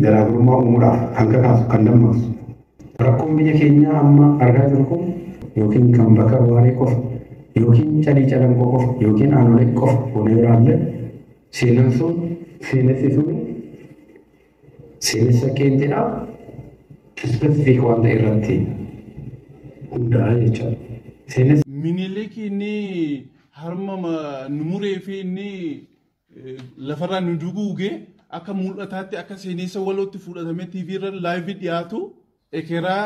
garaagarummaa uumuudhaaf hanga kaasu kan dammaqsu. Rakkoon biyya keenyaa amma argaa jirru kun yookiin kan bakka bu'aalee qofa yookiin calii calanqoo qofa yookiin aanolee qofa onee biraallee seenaan sun seenessi sun seenessa qeenxeedhaaf spesifiik waan ta'e irratti hundaa'aa jechuudha. Minilik inni harma numuree fi inni lafarraa nu duguuge akka mul'ataatti akka seenessa walootti fudhatamee TV irra laayivii dhiyaatu ekeraa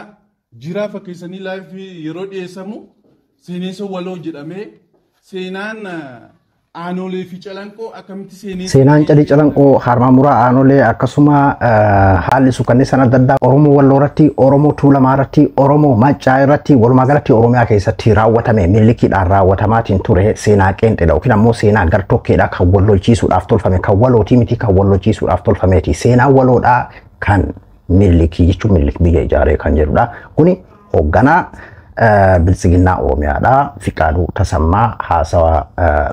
jiraa fakkeessanii laayivii yeroo dhiyeessamu seenessa waloo jedhamee seenaan aanolee fi calanqoo akkamitti seenaan calii calanqoo harma muraa aanolee akkasuma haalli suukanneessan adda addaa Oromoo Walloo irratti Oromoo Tuulamaa irratti Oromoo Maccaa irratti walumaa galatti Oromiyaa keessatti raawwatame milikiidhaan raawwatamaatiin ture seenaa qeenxeedha yookiin ammoo seenaa gartokkeedha kan wallolchiisuudhaaf tolfame kan walootii miti kan wallolchiisuudhaaf tolfameeti seenaa waloodhaa kan milikii jechuun milik biyya ijaaree kan jedhudha kuni hoogganaa bilisiginnaa Oromiyaadha Fiqaaduu Tasammaa haasawa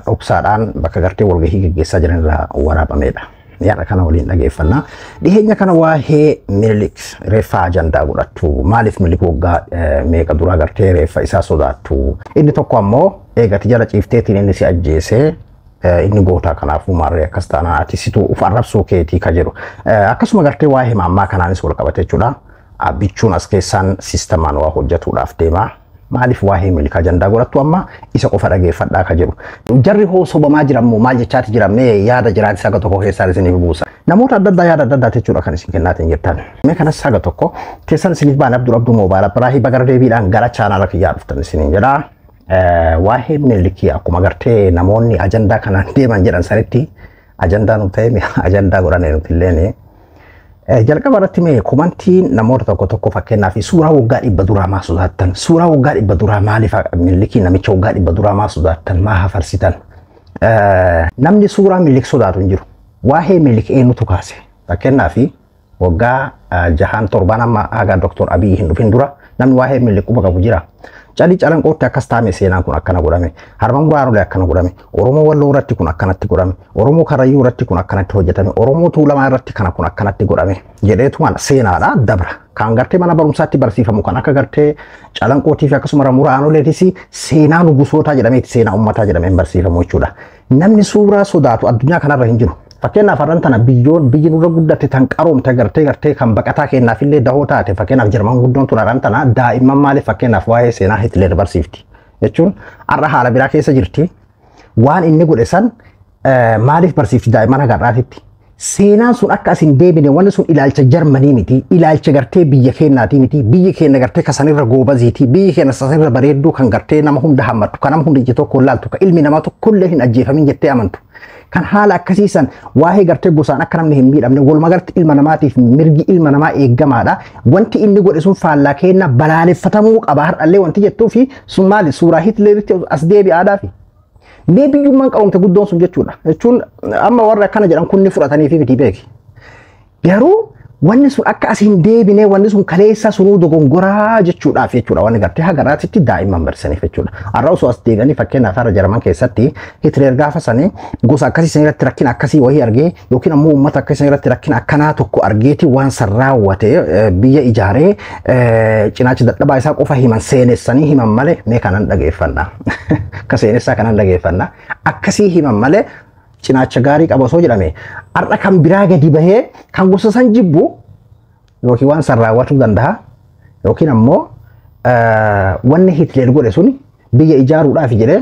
dhoksaadhaan bakka gartee walgahii gaggeessaa jiran irraa waraabamedha. Yaada kana waliin dhageeffannaa. Dhiheenya kana waa'ee Minilik reeffa ajandaa godhattu maaliif Minilik waggaa meeqa dura gartee reeffa isaa sodaattu inni tokko ammoo eegati jala ciifteetiin inni si ajjeesee inni gootaa kanaafuu maarree akkas taanaa ati situ uf arrabsuu keetii ka jedhu akkasuma gartee waa'ee maammaa kanaanis wal qabate jechuudha. Bichuun as keessaan sistemaan waa hojjetuudhaaf deema. Maaliif waa'ee Minilik ajandaa godhattu amma isa qofa dhageeffadhaa ka jedhu. Jarri hoo sobamaa jirammoo maal jechaati jira mee yaada jiraati saga tokko keessaa isiniif buusa. Namoota adda addaa yaada adda addaa jechuudha kan isin kennaatiin jirtan. Mee kanas saga tokko keessan isiniif baan Abduu Moobaala Biraahii bagar deebiidhaan gara chaanaala kiyyaa dhuftan isiniin jedha. Waa'ee Minilik akkuma gartee namoonni ajandaa kanaan deeman jedhan sanitti ajandaa nu ta'e ajandaa godhanee nuti illee jalqaba irratti mee komantiin namoota tokko fakkeenyaa fi suuraa waggaa 100 duraa maa sodaattan suuraa waggaa 100 duraa maaliif Minilik namicha waggaa 100 duraa maa sodaattan maa hafarsitan namni suuraa Minilik sodaatu hin jiru waa'ee Minilik eenyutu kaase fakkeenyaa fi waggaa 6-7 amma haga Dr. Abiy hin dhufin dura namni waa'ee Minilik quba qabu jira. Calii calanqootti akkas taame seenaan kun akkana godhame harma muraa aanolee akkana godhame Oromoo Walloo irratti kun akkanatti godhame Oromoo Karayyuu irratti kun akkanatti hojjetame Oromoo Tuulamaa irratti kana kun akkanatti godhame jedheetumaan seenaadha dabra kan gartee mana barumsaatti barsiifamu kan akka gartee calanqootii fi akkasuma muraa aanoleetis seenaa nugusootaa jedhameeti seenaa uummataa jedhameen barsiifamu jechuudha. Namni suuraa sodaatu addunyaa kanarra hin jiru. Fakkeenyaaf har'an tana biyyi nurra guddate tan qaroomte gartee kan baqataa kennaaf illee dahoo taate fakkeenyaaf Jarman guddoon tun har'an tana daa'imman maaliif fakkeenyaaf waa'ee seenaa Hitler barsiifti jechuun har'a haala biraa keessa jirti waan inni godhe san maaliif barsiifti daa'imman hagarraatitti seenaan sun akka asin deebine wanni sun ilaalcha Jarmanii miti ilaalcha gartee biyya keenyaati miti biyyi keenya gartee kasanirra goobaziiti biyyi keenya kasanirra bareedduu kan gartee nama hunda hammattu kan nama hunda ija tokko laaltu kan ilmi namaa tokkollee hin ajjeefamin jettee amantu. Kan haala akkasiisan waa'ee gartee gosaan akka namni hin miidhamne walumaa galatti ilma namaatiif mirgi ilma namaa eeggamaadha. Wanti inni godhe sun faallaa keenya balaaleffatamuu qaba har'allee wanti jettuu fi sun maali suuraa Hitleritti as deebi'aadhaa fi mee biyyummaan qaroomte guddoon sun jechuudha. Jechuun amma warra akkana jedhan kunni fudhatanii fi miti beeki. Garuu wanni sun akka as hin deebine wanni sun kaleessa sunuu dogongoraa jechuudhaaf jechuudha wanni gartee hagaraatitti daa'imman barsiisaniif jechuudha. Har'a osoo as deebi'anii fakkeenyaaf har'a Jarman keessatti Hitler gaafa sanii gosa akkasii san irratti rakkina akkasii wayii argee yookiin ammoo uummata akkasii san irratti rakkina akkanaa tokko argeeti waan san raawwate biyya ijaaree cinaacha dadhabaa isaa qofa himan seenessanii himan malee mee kanan dhageeffannaa akka seenessaa kanan dhageeffannaa akkasii himan malee cinaacha gaarii qaba osoo jedhame har'a kan biraa gadi bahee kan gosa san jibbu yookiin waan san raawwatuu danda'a yookiin ammoo wanni Hitler godhe sun biyya ijaaruudhaaf jedhee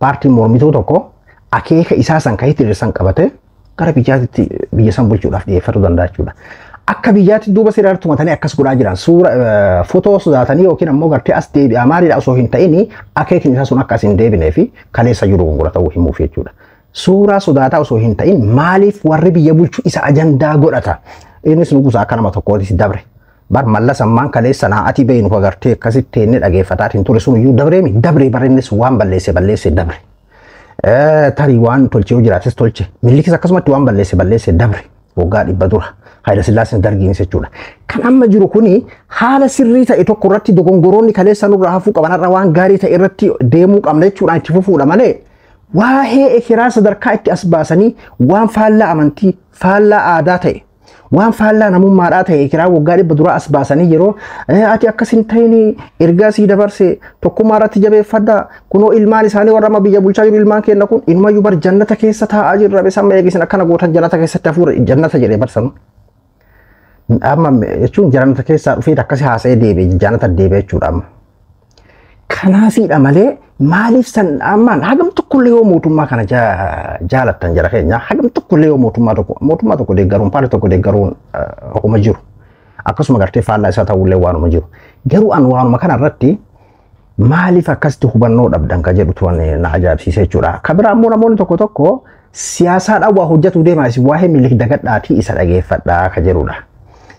paartiin mormituu tokko akeeka isaa san kan Hitler san qabate gara biyyaatti biyya san bulchuudhaaf dhiyeeffatuu danda'a jechuudha. Akka biyyaatti duuba seeraatti tumatanii akkas godhaa jiran suura footoo sodaatanii yookiin ammoo gartee as deebi'aa maaliidha osoo hin ta'in akeekni isaa sun akka as hin deebinee fi kaleessa jiru gongora ta'uu himuuf jechuudha. Suuraa sodaataa osoo hin ta'in maaliif warri biyya bulchu isa ajandaa godhata innis nugusa akka nama tokkootis dabre bar mallas ammaan kaleessa naa'ati beeynu agartee akkasitti inni dhageeffataatiin ture sun iyyuu dabreemi dabre barinnis waan balleesse dabre tarii waan tolchee jiraates tolche Minilikis akkasumatti waan balleesse dabre waggaa 100 dura Haayila Sillaaseen dargiinis jechuudha. Kan amma jiru kuni haala sirrii ta'e tokko irratti dogongoroonni kaleessa nurraa hafuu qaban irra waan gaarii ta'e irratti deemuu qabna jechuudhaan itti fufuudha malee waa'ee ekeraa sadarkaa itti as baasanii waan faallaa amantii faallaa aadaa ta'e waan faallaa namummaadhaa ta'e kiraa waggaa dhibba dura as baasanii yeroo ati akkasin ta'ini ergaa sii dabarse tokkummaa irratti jabeeffadhaa kunoo ilmaan isaanii warra amma biyya bulchaa jiru ilmaan kenna kun inumayyuu bar jannata keessa taa'aa jirra beesan eegisin akkana gootan jannata keessatti hafuura jannata jedhee barsanu. Amma jechuun jannata keessaa dhufee akkasi haasa'ee deebi'e jannata deebi'e jechuudha amma. Kanaafidha malee maaliif san ammaan hagam tokkollee yoo mootummaa kana jaalattan jara keenya hagam tokkollee yoo mootummaa tokko deeggaruun paartii tokko deeggaruun hokuma jiru akkasuma gartee faallaa isaa ta'ullee waanuma jiru garuu an waanuma kana irratti maaliif akkasitti hubannoo dhabdan ka jedhutu na ajaa'ibsiise jechuudha. Ka biraa immoo namoonni tokko tokko siyaasaadhaan waa hojjetu deemaa waa'ee milik dagadhaatii isa dhageeffadhaa ka jedhudha.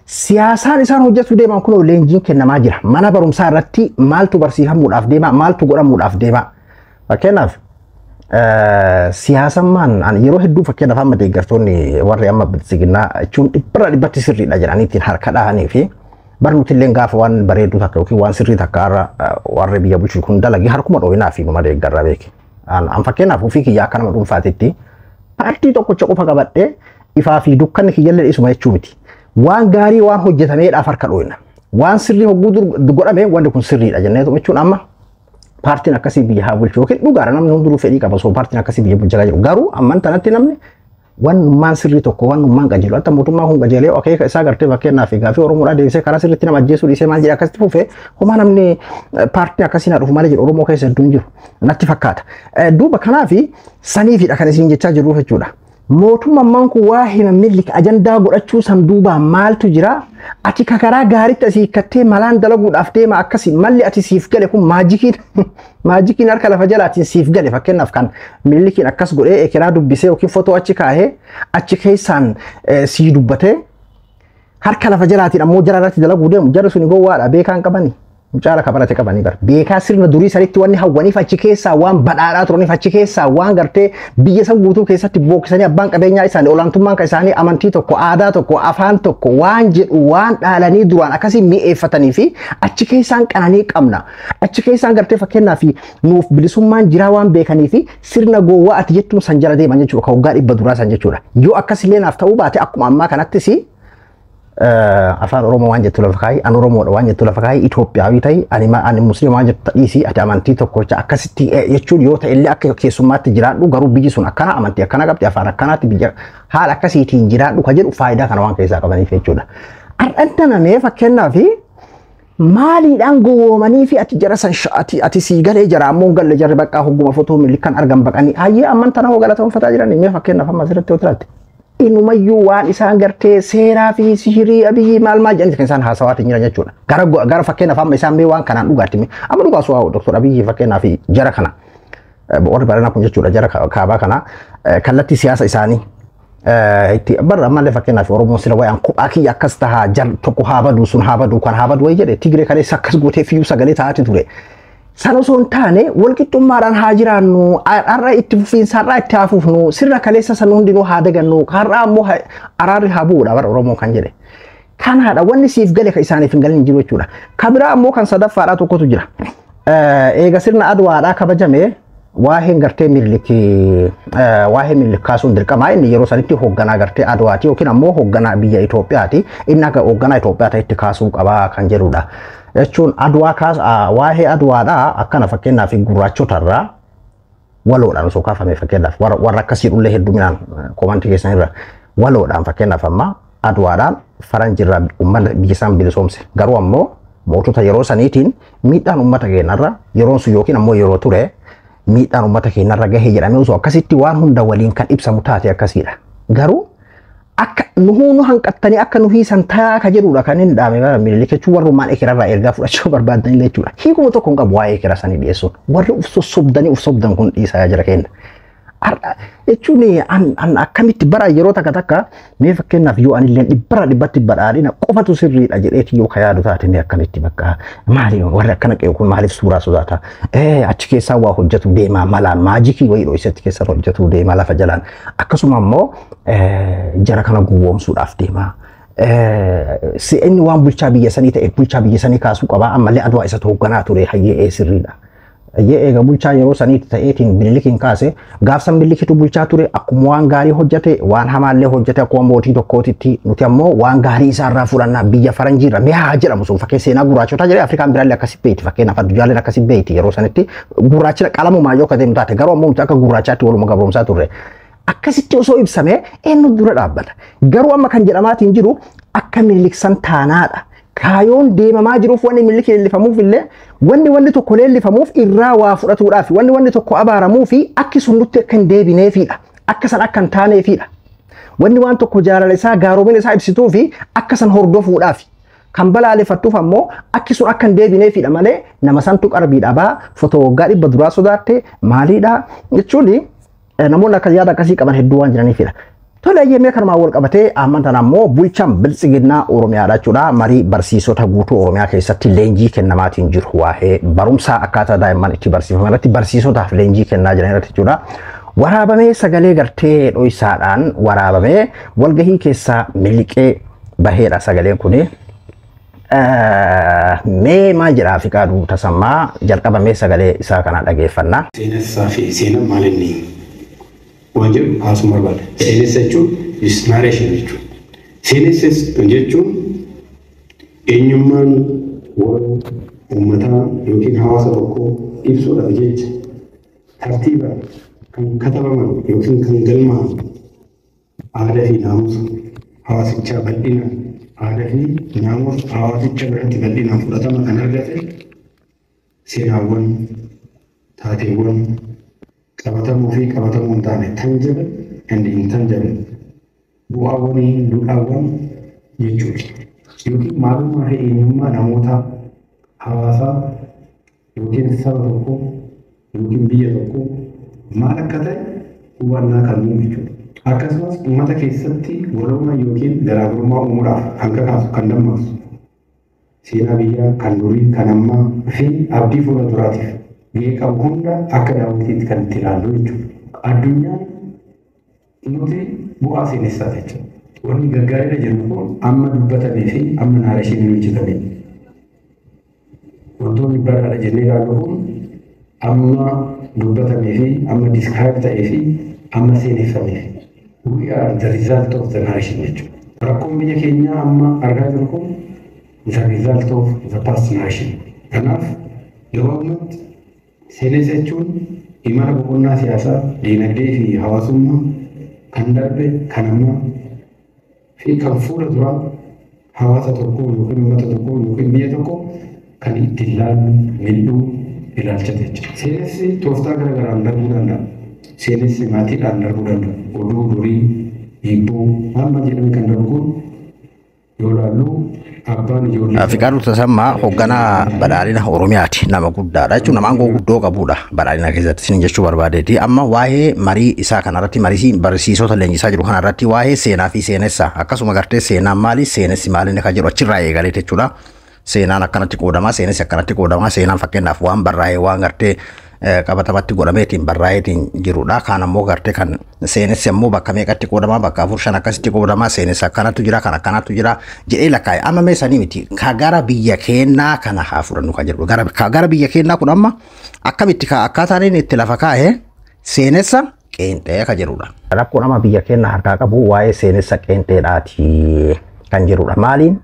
Siyaasaan isaan hojjetu deeman kun leenjiin kennamaa jira. Mana barumsaa irratti maaltu barsiifamuudhaaf deema, maaltu godhamuudhaaf deema. Fakkeenyaaf siyaasammaan yeroo hedduu fakkeenyaaf amma deeggartoonni warri amma bilisiginnaa jechuun dhibbatti sirriidha jedhanii ittiin harka dhahanii fi barnuuti illee gaafa waan bareedu takka yookiin waan sirrii takka warri biyya bulchu kun dalagee harkuma dhoowinaa fi numa deeggarra beeke. An fakkeenyaaf ofii kiyyaa akka nama dhuunfaatitti paartii tokkocha qofa qabadhee ifaa fi dukkanni kiyyallee isuma jechuu miti. Waan gaarii waan hojjetameedhaaf harka dhoowina. Waan sirrii hogguu godhame wanti kun sirriidha jenneetu jechuun amma paartiin akkasii biyya haa bulchu yookiin dhugaadha namni hunduu fedhii qaba soo paartiin akkasii biyya bulchaa jiru. Garuu amman tanatti namni waan sirrii tokko waan qajeelu akka mootummaa kun qajeelee akeeka isaa gartee fakkeenyaaf gaafii Oromoodhaa deebisee karaa sirriitti nama ajjeesuu dhiisee maal jedhe akkasitti fufee homaa namni paartiin akkasii na dhufu malee jedhu Oromoo keessa hedduun jiru natti fakkaata. Duuba kanaafi saniifidha kan isin jechaa jirruuf jechuudha. Mootummaan kun waa hima milik ajandaa godhachuu san duuba maaltu jira ati kakaraa gaariitti asii kattee malaan dalaguudhaaf deema akkasii malli ati siif gale kun maajikiin harka lafa jalaatiin siif gale fakkeenyaaf kan milikiin akkas godhee ekeraa dubbisee yookiin fotoo achi kaahee achi keessaan sii dubbatee harka lafa jalaatiin ammoo jara irratti dalaguu deemu jarri suni gowwaadha beekaan qabanii. Mucaala kabarate qabanii bar beekaa sirna durii sanitti wanni hawwaniif achi keessaa waan badhaadhaa turaniif achi keessaa waan gartee biyya san guutuu keessatti booksanii abbaan qabeenyaa isaanii olaantummaan kan isaanii amantii tokko aadaa tokko afaan tokko waan jedhu waan dhaalanii duraan akkasii mi'eeffatanii fi achi keessaan qananii qabna achi keessaan gartee fakkeenyaaf nuuf bilisummaan jiraa waan beekanii fi sirna gowwaa ati jettuun san jala deeman jechuudha ka waggaa dhibba duraa san jechuudha yoo akkasillee naaf ta'uu baate akkuma ammaa kanattis afaan Oromoo waan jettu lafa kaayii, an Oromoodha waan jettu lafa kaayii, Itoophiyaawii ta'ii, ani Musliima waan jettu dhiisii, ati amantii tokkocha akkasitti jechuun yoo ta'e illee akka keessummaatti jiraadhu garuu biyyi sun akkana amantii akkana qabdi afaan akkanaatti biyya haala akkasiitiin jiraadhu ka jedhu faayidaa kana waan keessaa qabaniif jechuudha. Har'anta namee fakkeenyaaf maaliidhaan gowwoomanii fi ati jara san ati sii galee jara ammoo galle jarri baqqaa hogguma fotoo milikkan argan baqanii hayyee amman tana hoo galatoonfataa jiran mee fakkeenyaaf amma asirratti yoo tiraatti. Inumayyuu waan isaan gartee seeraa fi sihirii abiyyi maal jedhanii kan isaan haasawaatiin jiran jechuudha. Gara fakkeenyaaf amma isaan mee waan kanaan dhugaatti amma dhugaa su'aa Dr. Abiyyi fakkeenyaaf jara kana warri baranaa kun jechuudha jara kaabaa kana kallattii siyaasa isaanii itti barra ammallee fakkeenyaaf Oromoon sila wayaan kophaa kiyya akkas tahaa jar tokko haa baduu sun haa baduu kan haa baduu wayi jedhe Tigree kaleessa akkas gootee fiyyuu sagalee taa'aati ture. Sana osoo hin taane walqixxummaadhaan haa jiraannu har'a itti fufiinsa har'a itti hafuufnu sirna kaleessa san hundinuu haa dagannu har'a ammoo araarri haa bu'uudha bara Oromoo kan jedhe. Kanaadha wanni siif gale kan isaaniif hin galin jiru jechuudha. Ka biraa ammoo kan sadaffaadhaa tokkotu jira. Eega sirna Adwaadhaa kabajame waa'een gartee milik kaasuun dirqamaa inni yeroo sanitti hoogganaa gartee Adwaati yookiin ammoo hoogganaa biyya Itoophiyaati inni akka hoogganaa Itoophiyaa ta'etti kaasuu qabaa kan jedhudha. Jechuun waa'ee Adwaadhaa akkana fakkeenyaaf gurraachotarraa waloodhaan osoo kaafame fakkeenyaaf warra akkasii dhullee hedduminaan koomantii keessan irra waloodhaan fakkeenyaaf amma Adwaadhaan faranjirraa uummata biyya isaan bilisoomse garuu ammoo mootota yeroo saniitiin miidhaan uummata keenyarra yeroon sun yookiin ammoo yeroo ture miidhaan uummata keenyarra gahee jedhamee osoo akkasitti waan hunda waliin kan ibsamu taate akkasiidha. Garuu akka nu hanqattanii akka nu hiisan ta'a ka jedhudha kan inni dhaame bara mililik jechuun warrumaan ekirarraa ergaa fudhachuu barbaadan jechuudha. Hiikuma tokko hin qabu waa'ee ekira sanii dhiyeessuun warri uf sobdan kun dhiisaa jira kenna. Jechuun an akkamitti bara yeroo takka mee fakkeenyaaf yoo anillee dhibbatti badhaadhina qofatu sirriidha jedheeti yoo ka yaadu taate mee akkamitti bakka maali warri akkana qe'u kun maaliif suuraa sodaata achi keessaa waa hojjetu deemaa malaan maajikii wayii dho'isetti keessa hojjetu deemaa lafa jalaan akkasuma ammoo jara kana gowwoomsuudhaaf deemaa. Inni waan bulchaa biyya sanii ta'e bulchaa biyya sanii kaasuu qabaa ammallee Adwaa isa hoogganaa ture hayyee sirriidha. Ye ega bulchaa yeroo saniitti ta'eetiin Minilikiin kaase gaafsan Minilikitu bulchaa ture akkuma waan gaarii hojjete waan hamaallee hojjete akkuma mootii tokkootitti nuti ammoo waan gaarii isaarraa fudhannaa biyya faranjiirra mi'aa jedhamu sun fakkee seenaa gurraachotaa jedhee Afrikaan biraallee akkasii beekti fakkeenyaaf addunyaalleen akkasii beekti yeroo sanitti gurraachina qalamumaa yoo kadeemu taate garuu ammoo akka gurraachaatti waluma gabromsaa turre akkasitti osoo ibsame eenyu dura dhaabbata garuu amma kan jedhamaatiin jiru akka Miniliksan taanaadha. Kayoon deemamaa jiruuf wanni Miniliki leellifamuuf illee wanni tokko leellifamuuf irraa waa fudhatuudhaaf wanni tokko abaaramuuf akki sun nutti akka hin deebineefidha akka san akka hin taaneefidha wanni waan tokko jaalala isaa gaaromina isaa ibsituuf akka san hordofuudhaaf kan balaaleffattuuf ammoo akki sun akka hin deebineefidha malee nama santu qarbiidha baa fotoo waggaa 100 duraa sodaatte maaliidha jechuun namoonni akka yaada akkasii qaban hedduu waan jiraniifidha. Tole yemee karma wal qabatee amantaan ammoo bulchaan biltsiginnaa Oromiyaadha jechuudha. Marii barsiisota guutuu Oromiyaa keessatti leenjii kennamaatiin jiru waa'ee barumsaa akkaataa daa'imman itti barsiifaman irratti barsiisotaaf leenjii kennaa jiran irratti jechuudha. Waraabamee sagalee gartee dho'isaadhaan waraabamee walgahii keessaa miliqee baheedha sagaleen kuni. Mee maal jedhaa fi qaaduu tasammaa jalqabamee sagalee isaa kana dhageeffannaa. Seenessaa fi seenaa maalinni wajib asuma barbaada. Seenessa jechuun narration jechuudha. Seenessa jechuun eenyummaan uummataa yookiin hawaasa tokkoo ibsuudhaaf jecha tartiibaan kan katabaman yookiin kan galmaa'an aadaa fi naamusa hawaasichaa bal'inaan aadaa fi naamusa hawaasicha biratti bal'inaan fudhatama kan argate seenaawwan taateewwan qabatamuu fi qabatamuu hin taane tangible and intangible bu'aawwanii duudhaawwan jechuudha. Yookiin maalummaa fi eenyummaa namoota hawaasaa yookiin saba tokko yookiin biyya tokko maal akka ta'e hubannaa kan uumu jechuudha. Akkasumas uummata keessatti walummaa yookiin garaagarummaa uumuudhaaf hanga kaasu kan dammaqsu seenaa biyyaa kan durii kan ammaa fi abdii fuula duraatiif gahee qabu hunda akka daawwitiitti kan itti ilaallu jechuudha. Addunyaan nuti bu'aa seenessaa jechuudha. Wanni gaggaaridha jennu kun amma dubbatamee fi amma naareeshinii hojjetamee. Wantoonni baraadha jennee ilaallu kun amma dubbatamee fi amma diskiraayib ta'ee fi amma seeneffamee. We are the result of the narration jechuudha. Rakkoon biyya keenyaa amma argaa jiru kun the result of the past narration. Kanaaf gabaabumatti seenessa jechuun imala boqonnaa siyaasaa, diinagdee fi hawaasummaa kan darbe kan ammaa fi kan fuula duraa hawaasa tokko yookiin uummata tokko yookiin biyya tokko kan itti ilaalu miidhuu ilaalchate jechuudha. Seenessi tooftaa garaagaraan darbuu danda'a. Seenessi maatiidhaan darbuu danda'a. Oduu durii, hibboo, amma jedhamee kan darbu kun yoo ilaallu abbaan ijoollee. Fiqaaduu Tasammaa hoogganaa badhaadhina Oromiyaati. Nama guddaadha jechuun nama aangoo guddoo qabudha badhaadhina keessatti isin jechuu barbaadeeti. Amma waa'ee marii isaa kanarratti marii barsiisota leenjisaa jiru kanarratti waa'ee seenaa fi seenessa akkasuma gartee seenaan maali seenessi maali inni kan jedhu achirraa eegalee jechuudha. Seenaan akkanatti qoodamaa seenessi akkanatti qoodamaa seenaan fakkeenyaaf waan barraa'ee waan gartee qabatamatti godhameetiin barraa'eetiin jirudha. Kaan ammoo gartee kan seenessi ammoo bakka meeqatti qoodamaa bakka 4-5 akkasitti qoodamaa seenessa akkanatu jira kan akkanatu jira jedhee lakkaa'e. Amma meesanii miti ka gara biyya keenyaa kana haa fudhannu kan jedhu gara biyya keenyaa kun amma akkamitti akkaataan inni itti lafa kaa'e seenessa qeenxee kan jedhudha. Rakkoon amma biyya keenyaa harkaa qabu waa'ee seenessa qeenxeedhaati kan jedhudha. Maaliin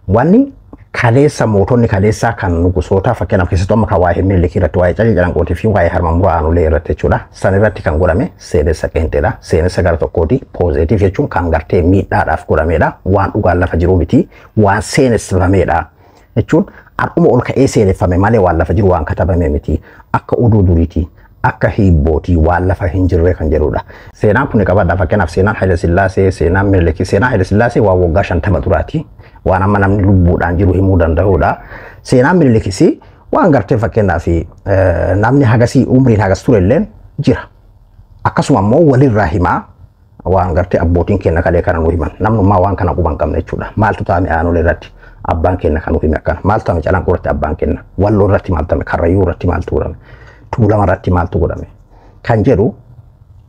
wanni kaleessa mootonni kaleessaa kan nugusoota fakkeenyaaf keessattuu amma kan waa'ee Minilikii irratti waa'ee Cacii Calanqootii fi waa'ee Harma Muraa Aanulee irratti jechuudha. San irratti kan godhame seenessa qeenxeedha. Seenessa gara tokkooti poozeetiif jechuun kan gartee miidhaadhaaf godhamedha. Waan dhugaan lafa jiru miti waan seenessifameedha jechuun har'uma ol ka'ee seeneffame malee waan lafa jiru waan katabame miti akka oduu duriiti. Akka hibbootii waan lafa hin jirre kan jedhudha. Seenaan kun qabadha fakkeenyaaf seenaan Haile Sillaasee seenaan Minilikii seenaan Haile Sillaasee waan waggaa 50 duraati. Waan amma namni lubbuudhaan jiru himuu danda'udha. Seenaan Minilikis waan gartee fakkeenyaaf namni hagasii umriin hagas turelleen jira. Akkasuma ammoo walirraa himaa waan gartee abbootiin keenya kalee kana nu himan. Namnummaa waan kana quban qabne jechuudha. Maaltu taa'ame Aanulee irratti abbaan keenya kan nu hime akkana. Maaltu taa'ame Calanqoo irratti abbaan keenya. Walloo irratti maaltu taa'ame Karrayyuu irratti maaltu godhame. Tuulama irratti maaltu godhame. Kan jedhu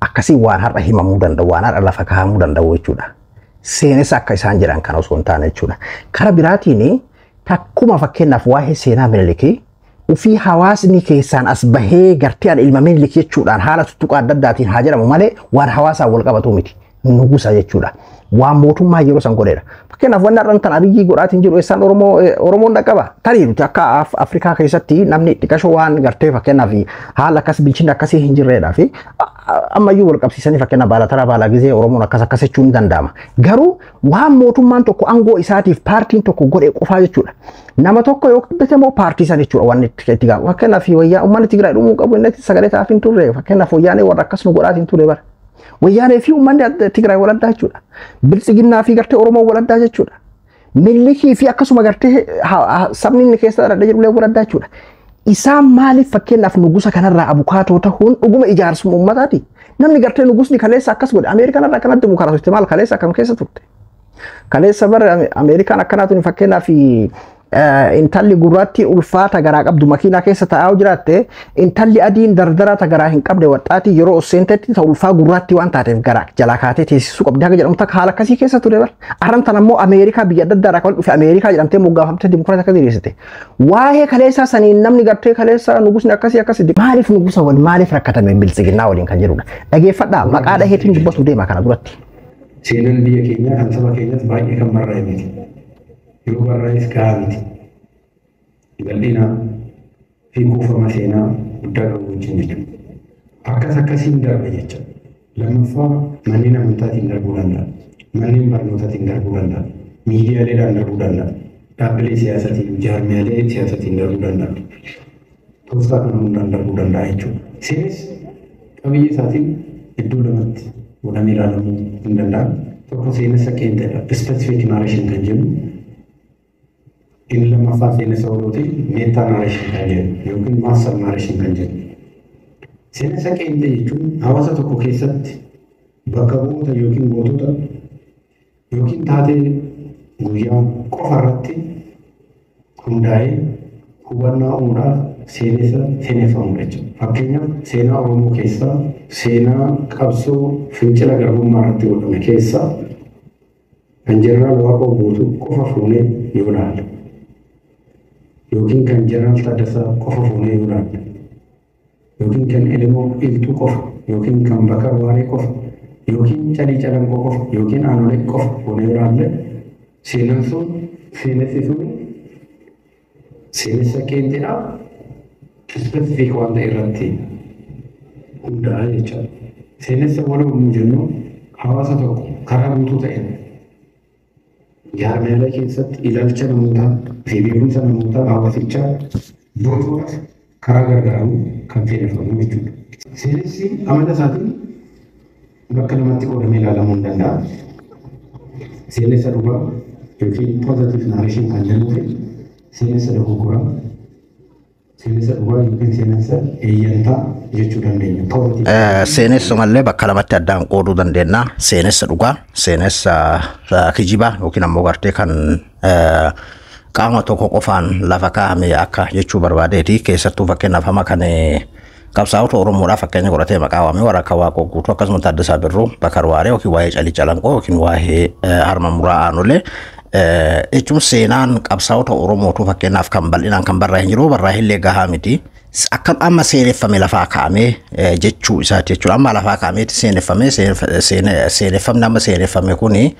akkasii waan har'a himamuu danda'u waan har'a lafa kaa'amuu danda'u jechuudha. Seenessa akka isaan jedhan kan osoo hin taane jechuudha. Kara biraatiin takkuma fakkeenyaaf waa'ee seenaa Minilikii وفي حواسني كيسان أصبحه قرتي الإلمامين اللي كيتشودان حالة تقعد داتين حاجة ممالي وان حواسا والقبطو متي نقوسا يتشودا وان موتو ما يجرو سنقوديرا فكنا فوانا رنطان أبيجي قراتين جيرو إسان أورومو نقبا تاريرو تاكا أفريكا كيساتي نمني تكاشو وان قرتي فكنا في حالة كاس بلشين كاسي هنجريدا في أما يو والقب سيساني فكنا بالا ترى بالا جزي أورومو نكاسا كاسي چون دانداما غارو وان موتو مان توكو أنغو إساتيف بارتين توكو قد إقوفا يتشودا nama tokko yoo beekamoo paartii san jechuudha waan itti gaafatu fakkeenyaaf wayyaa uummanni Tigraay dhumuu qabu inni sagalee taa'aaf hin turre fakkeenyaaf wayyaanee warra akkas nu godhaatiin ture bara wayyaanee fi uummanni Tigraay wal addaa jechuudha biltsiginnaa fi gartee Oromoo wal addaa jechuudha millikii fi akkasuma gartee sabni inni keessa adda jedhu wal addaa jechuudha isaan maaliif fakkeenyaaf nugusa kanarraa abukaatoo ta'uun dhuguma ijaarsuma uummataati namni gartee nugusni kaleessa akkas godhe Ameerikaan irraa kanatti mukaaratu maal kaleessa akkam keessa turte kaleessa bara Ameerikaan akkanaatu fakkeenyaaf intalli gurraatti ulfaata garaa qabdu makiinaa keessa taa'aa jiraatte intalli adiin dardara ta garaa hin qabne waxaati yeroo seentetti ta ulfaa gurraatti waan taateef garaa jalaa kaatee teessisuu qabdi haga jedhamu takka haala akkasii keessa ture bar arrantan ammoo Ameerikaa biyya adda addaa kan dhufe Ameerikaa jedhamtee moggaafamtee dimokiraatii akka diriirsite waa'ee kaleessaa saniin namni gartee kaleessaa nugusni akkasii maaliif nugusa wal maaliif rakkatame biltsiginnaa waliin kan jedhudha dhageeffadhaa maqaa dhaheetiin dubbatu deema kana duratti seenaan biyya keenyaa kan saba keenyas baay'ee kan barraa'e miti yoo barraa'es gahaa miti bal'ina fi kuufama seenaa guddaa qabu wajjin jechuudha akkasiin darba jecha lammaffaa manneen amantaatiin darbuu danda'a manneen barnootaatiin darbuu danda'a miidiyaaleedhaan darbuu danda'a dhaabbilee siyaasaatiin jaarmiyaalee siyaasaatiin darbuu danda'a tooftaa kana hundaan darbuu danda'a jechuudha seenes qabiyyee isaatiin iddoo lamatti godhamee ilaalamuu hin danda'a tokko seenessa qeenxeedha specific narration kan jennu in lammaffaa seenessa orooti meetaa narration kan jennu yookiin master narration kan jennu seenessa qeenxee jechuun hawaasa tokko keessatti bakka bu'oota yookiin gootota yookiin taatee guyyaa qofa irratti hundaa'ee hubannaa uumuudhaaf seeneffamudha jechuudha. Fakkeenyaaf seenaa Oromoo keessaa seenaa qabsoo fincila garbummaa irratti godhame keessaa kan jeneraal Waaqoo Guutuu qofa fuunee yoo ilaalle yookiin kan jeneraal Taaddasaa qofa fuunee yoo ilaalle yookiin kan Elemoo Iltuu qofa yookiin kan Bakar Waaree qofa yookiin Calii Calanqoo qofa yookiin Aanolee qofa fuunee yoo ilaalle seenaan sun seenessi sun seenessa qeenxeedhaa specific waan ta'e irratti hundaa'aa jechuudha. Seenessa waloo jennu hawaasa tokko karaa guutuu ta'een jaarmiyaalee keessatti ilaalcha namootaa fi beekumsa namootaa hawaasichaa bocuudhaaf karaa gargaaramu kan seeneffamu jechuudha. Seenessi amala isaatiin bakka lamatti qoodamee ilaalamuu hin danda'a. Seenessa dhugaa yookiin positive narration kan jennuu fi seenessa dogoggoraa seenessa dhugaa yookiin seenessa eeyyantaa jechuu dandeenya. Seenessa malee bakka lamatti addaan qooduu dandeenya. Seenessa dhugaa, seenessa kijibaa yookiin ammoo gartee kan qaama tokko qofaan lafa kaa'ame akka jechuu barbaadeeti. Keessattuu fakkeenyaaf hama kan qabsaa'ota Oromoodhaa fakkeenya godhatee maqaa waamee warra akka Waaqoo Guutuu akkasumas Taaddasaa Birruu, Bakar Waaree yookiin waa'ee Calii Calanqoo yookiin waa'ee Harma Muraa Aanolee jechuun seenaan qabsaa'ota Oromootu fakkeenyaaf kan bal'inaan kan barraa'e jiru barraa'e illee gahaa miti. Akka amma seeneffame lafaa kaa'amee jechuu isaati jechuudha. Amma lafaa kaa'ameeti seeneffame seeneffamni amma seeneffame kuni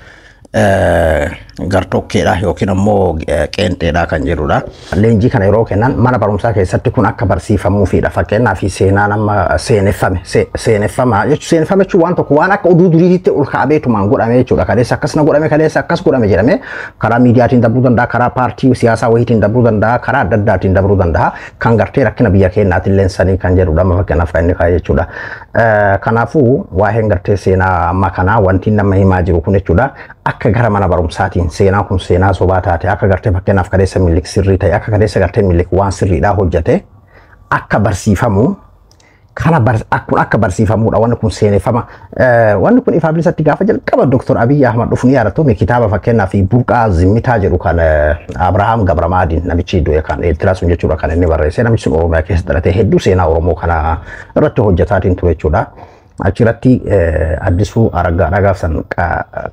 gartokkeedha yookiin ammoo qeenxeedha kan jedhudha. Leenjii kana yeroo kennan mana barumsaa keessatti kun akka barsiifamuufidha. Fakkeenyaaf seenaan amma seeneffame seeneffama jechuun waan tokko waan akka oduu duriitti ol kaa'ameetumaan godhame jechuudha. Kaleessa akkasina godhame kaleessa akkas godhame jedhamee karaa miidiyaatiin darbuu danda'a, karaa paartii siyaasaa wayiitiin darbuu danda'a, karaa adda addaatiin darbuu danda'a. Kan gartee rakkina biyya keenyaatiin leensanii kan jedhudha. Amma fakkeenyaaf kan inni kaa'e jechuudha. Kanaafuu waa'een gartee seenaa amma kanaa wanti nama himaa jiru kun jechuudha. Akka gara mana barumsaatiin seenaa kun seenaa sobaa taate akka gartee fakkeenyaaf kaleessa milik sirrii ta'e akka kaleessa gartee milik waan sirriidhaa hojjete akka barsiifamu kana akka barsiifamuudha wanni kun seeneffama wanni kun ifa bilisatti gaafa jalqaba Dr. Abiy Ahmad dhufni yaadatu kitaaba fakkeenyaaf burqaa zimmitaa jedhu kan Abrahaam Gabramaadiin namichi iddoo kan Eertiraa sun jechuudha kan inni barreesse namichi Oromiyaa keessa dhalate hedduu seenaa Oromoo kana irratti hojjetaatiin ture jechuudha. achirratti addisuu aragaadha gaafsan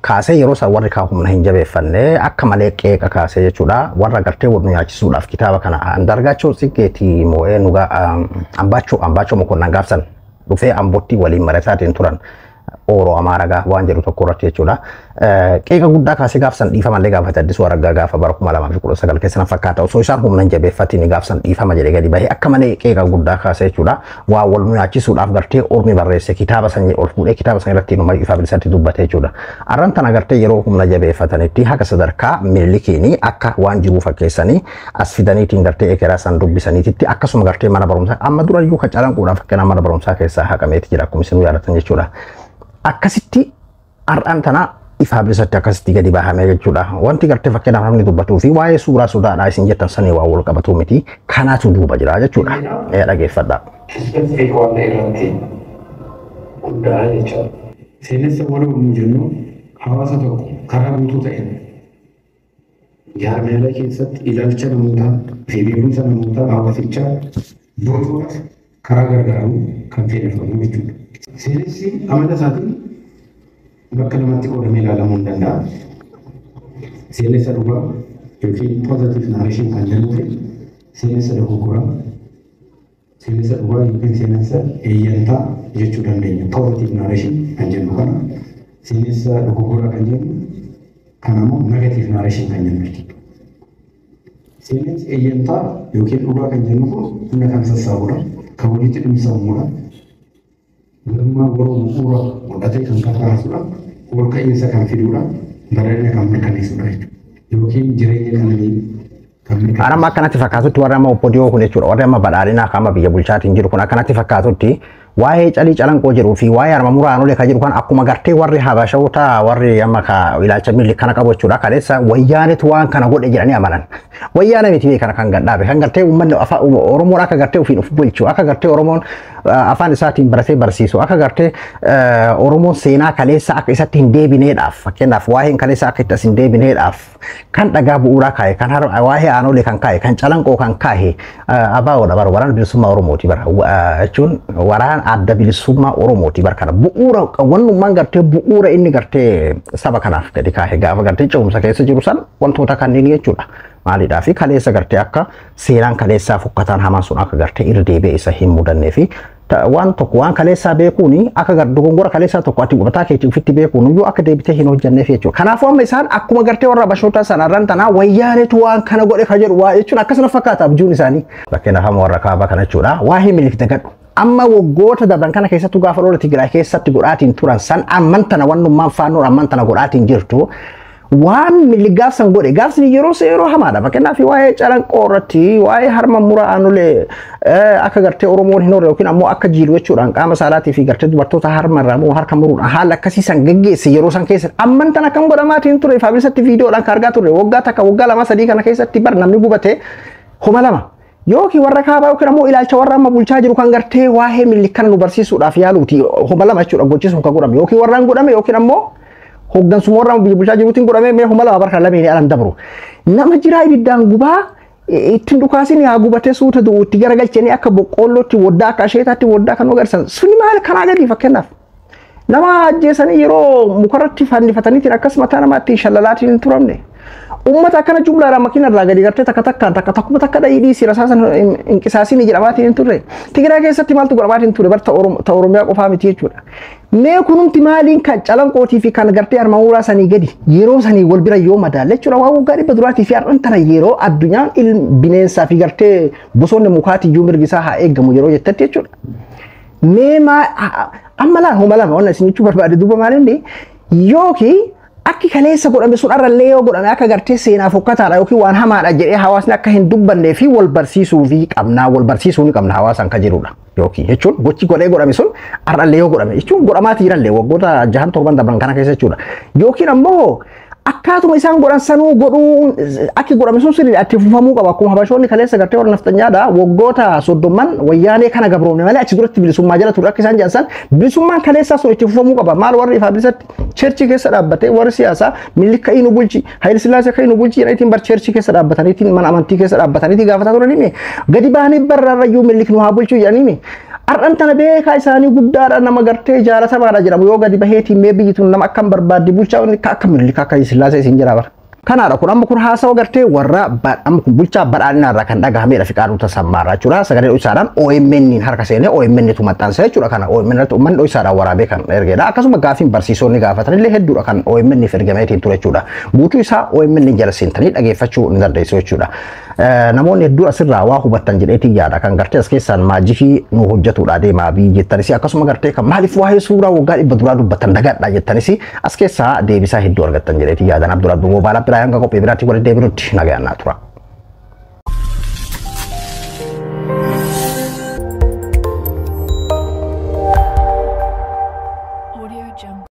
kaasee yeroo san warri kaa humna hin jabeeffanne akka malee qeeqa kaasee jechuudha warra gartee wal nyaachisuudhaaf kitaaba kana Andargaachoo Tsiggeetii moo'ee nugaa ambaachoo mokonnan gaafsan dhufee ambootti waliin marataatiin turan Oro Amaraga waan jedhu tokko irratti jechuudha. Qeeqa guddaa kaasee gaafsan dhiifamallee gaafate addisuu araggaa gaafa bara 2019 keessa fakkaata osoo isaan humna hin jabeeffatiin gaafsan dhiifama jedhee gadi bahee akka malee qeeqa guddaa kaasee jechuudha. Waa wal nyaachisuudhaaf gartee ormi barreesse kitaaba sanyii ol fuudhee kitaaba sanyii irratti numa ifa bilisatti dubbate jechuudha. Arran tana gartee yeroo humna jabeeffatanitti haga sadarkaa Minilikiin akka waan jiru fakkeessanii as fidaniitiin gartee ekeraa san dubbisaniititti akkasuma gartee mana barumsaa amma durayyuu Calanqoodhaaf fakkeenya mana barumsaa keessaa haqameeti jira akkuma isin yaadatan jechuudha. Akkasitti ar'aan tana ifa bilisatti akkasitti gadi bahamee jechuudha. Wanti gartee fakkeenyaaf namni dubbatuu fi waa'ee suuraa sodaadhaa isin jettan sanii waa wal qabatu miti kanaatu duuba jira jechuudha. Dhageeffadhaa. Waan irratti guddaa jechuudha. Seenessa walii jennu hawaasa tokko karaa guutuu ta'een jaarmeela keessatti ilaalcha namootaa fi beekumsa namootaa hawaasichaa bocuudhaaf karaa gargaaramu kan fedhafamu jechuudha. Seenessi amala isaatiin bakka lamatti qoodamee ilaalamuu hin danda'a. Seenessa dhugaa yookiin positive narration kan jennuu fi seenessa dogoggoraa. Seenessa dhugaa yookiin seenessa eeyyantaa jechuu dandeenya. Positive narration kan jennu kana. Seenessa dogoggoraa kan jennu kan ammoo negative narration kan jennu. Seenessi eeyyantaa yookiin dhugaa kan jennu kun humna kan sassaabudha. Kan walitti dhimsamuudha. Gama Oromoo bu'uura mul'atee kan kakaasudha. Ol ka'iinsa kan fiduudha. Bareedina kan mirkaneessudha jechuudha. Yookiin jireenya qananii kan mirkaneessudha. Anamma akkanatti fakkaatutti warri amma obbodiyoo kun jechuudha. Warri amma badhaadhinaa kama biyya bulchaatiin jiru kun akkanatti fakkaatutti waa'ee Calanqoo jedhuu fi waa'ee harma muraanolee kan jiru kan akkuma gartee warri habashoota warri amma ka ilaalcha Minilik kana qabu jechuudha. Kaleessa wayyaanetu waan kana godhe jedhanii amanan. Wayyaana miti kana kan gadhaabe kan gartee uummanni Oromoon akka gartee ofiin of bulchu akka gartee Oromoon afaan isaatiin baratee barsiisu akka gartee Oromoon seenaa kaleessa akka isatti hin deebineedhaaf fakkeenyaaf waa'een kaleessa akka itti hin deebineedhaaf kan dhagaa bu'uuraa kaa'e kan waa'ee aanolee kan kaa'e kan Calanqoo kan kaa'e abaawoodha bara waraana bilisummaa Oromooti bara jechuun waraana adda bilisummaa Oromooti bara kana bu'uura wannummaan gartee bu'uura inni gartee saba kanaaf gadi kaa'e gaafa gartee ce'umsa keessa jiru san wantoota kanneen jechuudha. Maalidhaa fi kaleessa gartee akka seenaan kaleessaa fokkataan hamaan sun akka gartee irra deebi'ee isa hin mudannee fi waan tokko waan kaleessaa beekuuni akka dogongora kaleessaa tokko ati gubataa keetii ufitti beekuun iyyuu akka deebitee hin hojjanneef jechuudha. Kanaafuu amma isaan akkuma gartee warra Habashoota sanarran tanaa wayyaanetu waan kana godhe ka jedhu waa jechuun akkasuma fakkaata abjuun isaanii. Fakkeenyaaf amma warra kaabaa kana jechuudha. Waa'ee Minilik dagadhu. Amma waggoota dabran kana keessattuu gaafa lola Tigraay keessatti godhaatiin turan san amman tana wannummaan faannoon amman tana godhaatiin jirtu. Waan Minilik gaafsan godhe gaafsan yeroo hamaadha. Fakkeenyaaf waa'ee Calanqoo irratti waa'ee harma muraanolee akka gartee Oromoon hin horre yookiin ammoo akka jiilu jechuudhaan qaama saalaatii fi gartee dubartoota harma irraa moo harka muruudhaan haala akkasiisan gaggeesse yeroo san keessa amman tana kan godhamaatiin ture faabilisatti viidiyoodhaan kan argaa turre waggaa takka waggaa lama sadii kana keessatti bar namni gubate homa lama. Yookiin warra kaabaa yookiin ammoo ilaalcha warra amma bulchaa jiru kan gartee waa'ee Minilik kana nu barsiisuudhaaf yaaluuti homa lama jechuudha gochisuun kan godhame yookiin warraan godhame yookiin ammoo hoggansuma warra biyya bulchaa jiruutiin godhamee mee homa lama barka lameen alan dabru nama jiraa ibiddaan gubaa ittiin dhukaasin yaa gubatee suuta du'uutti garagalchanii akka boqqoollootti woddaa akka asheetaatti woddaa kan agarsiisan suni maal kanaa gadi fakkeenyaaf nama ajjeesanii yeroo mukarratti fannifataniitiin akkasuma taa namaatti shallalaatiin hin turamne ummata akkana jumlaadhaan makiina irraa gadi gartee takka takkaan takka dhayidii si rasaasan inqisaasiin jedhamaatiin hin turre Tigraay keessatti maaltu godhamaatiin ture bar ta Oromiyaa qofaa miti jechuudha. Mee kunumti maaliin kan Calanqootii fi kan gartee harma muraa sanii gadi yeroo sanii wal bira yoo madaalle jechuudha waan waggaa dhibba duraatii fi har'an tana yeroo addunyaan bineensaa fi gartee bosonni mukaatii iyyuu mirgisaa haa eeggamu yeroo jettatti jechuudha. Mee amma laa homa lama wannan isin jechuu barbaade duuba maalinni yookiin akki kaleessa godhame sun arrallee yoo godhame akka gartee seenaa fokkataadha yookiin waan hamaadha jedhee hawaasni akka hin dubbannee fi wal barsiisuu fi qabnaa wal barsiisuu ni qabna hawaasaan ka jirudha. Yookiin jechuun gochi godhee godhame sun arrallee yoo godhame jechuun godhamaati jirallee waggoota 6-7 dabran kana keessa jechuudha. Yookiin ammoo akkaatuma isaan godhan sanuu godhuun akki godhame sun sirrii itti fufamuu qaba akkuma Habashoonni kaleessa gartee warra naftanyaadha waggoota 30 wayyaanee kana gabroomne malee achi duratti bilisummaa jala ture akka isaan jedhan bilisummaan kaleessaa sun itti fufamuu qaba maal warri ifaa bilisatti cherchi keessa dhaabbatee warri siyaasaa Minilik ka'ii nu bulchi Hayil Sillaasee ka'ii nu bulchi jedhaniitiin bar cherchi keessa dhaabbataniitiin mana amantii keessa dhaabbataniitiin gaafataa turaniimi gadi baanii barraarrayyuu Minilik nu haa bulchuu jedhaniimi Har'an tana beekaa isaanii guddaadha nama gartee jaalata baadha jedhamu yoo gadi baheetiin mee biyyi tun nama akkam barbaadde bulchaa inni akka Minilik akka Sillaasee isin jira bara. Kanaadha kun amma kun haasawa gartee warra amma kun bulchaa badhaadhinaa irraa kan dhagahamedha Fiqaaduu Tasammaarraa jechuudha. Sagalee isaadhaan OMN harka seenee OMN tu maxxansa jechuudha kana OMN irratti uummanni isaadhaan waraabee kan ergedha. Akkasuma gaafiin barsiisonni gaafatan illee hedduudha kan OMN ergameetiin ture jechuudha. Guutuu isaa OMN jala seentanii dhageeffachuu ni dandeessu jechuudha. Namoonni hedduu asirraa waa hubattan jedheetiin yaada kan gartee as keessaan maajifii nu hojjetuudha deemaa biyyi jettanis akkasuma gartee kan maaliif waa'ee suuraa waggaa 100 duraa dubbatan dagadha jettanis as keessaa deebisaa hedduu argattan jedheetiin yaadan Abdul Abdul Moobaalaa biraa hanga qophii biraatti walitti deebinutti nagayaan naa tura.